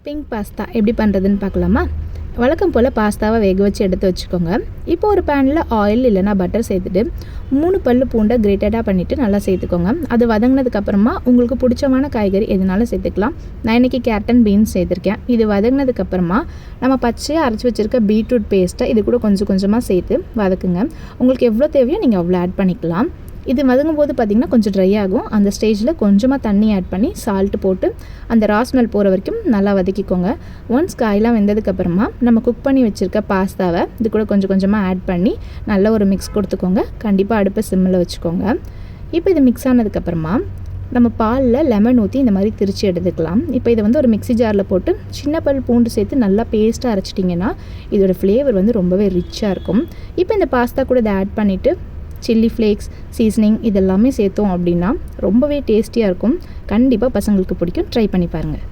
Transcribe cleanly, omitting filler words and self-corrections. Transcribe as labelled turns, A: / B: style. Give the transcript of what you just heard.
A: Pink pasta எப்படி பண்ணுறதுன்னு பார்க்கலாமா? வழக்கம் போல் பாஸ்தாவை வேக வச்சு எடுத்து வச்சுக்கோங்க. இப்போ ஒரு பேனில் ஆயில் இல்லைனா பட்டர் சேர்த்துட்டு 3 பல் பூண்டை கிரேட்டடாக பண்ணிவிட்டு நல்லா சேர்த்துக்கோங்க. அது வதங்கினதுக்கப்புறமா உங்களுக்கு பிடிச்சமான காய்கறி எதுனாலும் சேர்த்துக்கலாம். நான் இன்றைக்கி கேரட் அண்ட் பீன்ஸ் சேர்த்துருக்கேன். இது வதங்கினதுக்கப்புறமா நம்ம பச்சையாக அரைச்சி வச்சுருக்க பீட்ரூட் பேஸ்ட்டை இது கூட கொஞ்சம் கொஞ்சமாக சேர்த்து வதக்குங்க. உங்களுக்கு எவ்வளோ தேவையோ நீங்கள் அவ்வளோ ஆட் பண்ணிக்கலாம். இது வதங்கும் போது பார்த்திங்கன்னா கொஞ்சம் ட்ரை ஆகும். அந்த ஸ்டேஜில் கொஞ்சமாக தண்ணி ஆட் பண்ணி சால்ட்டு போட்டு அந்த ரா ஸ்மெல் போகிற வரைக்கும் நல்லா வதக்கிக்கோங்க. ஒன்ஸ் காயெலாம் வெந்ததுக்கப்புறமா நம்ம குக் பண்ணி வச்சுருக்க பாஸ்தாவை இது கூட கொஞ்சம் கொஞ்சமாக ஆட் பண்ணி நல்ல ஒரு மிக்ஸ் கொடுத்துக்கோங்க. கண்டிப்பாக அடுப்பை சிம்மில் வச்சுக்கோங்க. இப்போ இது மிக்ஸ் ஆனதுக்கப்புறமா நம்ம பாலில் லெமன் ஊற்றி இந்த மாதிரி திரிச்சு எடுத்துக்கலாம். இப்போ இதை ஒரு மிக்ஸி ஜாரில் போட்டு சின்ன பல் பூண்டு சேர்த்து நல்லா பேஸ்ட்டாக அரைச்சிட்டிங்கன்னா இதோட ஃப்ளேவர் ரொம்பவே ரிச்சாக இருக்கும். இப்போ இந்த பாஸ்தா கூட இதை ஆட் பண்ணிவிட்டு சில்லி ஃப்ளேக்ஸ், சீசனிங் இதெல்லாமே சேர்த்தோம் அப்படின்னா ரொம்பவே டேஸ்டியாக இருக்கும். கண்டிப்பாக பசங்களுக்கு பிடிக்கும். ட்ரை பண்ணி பாருங்கள்.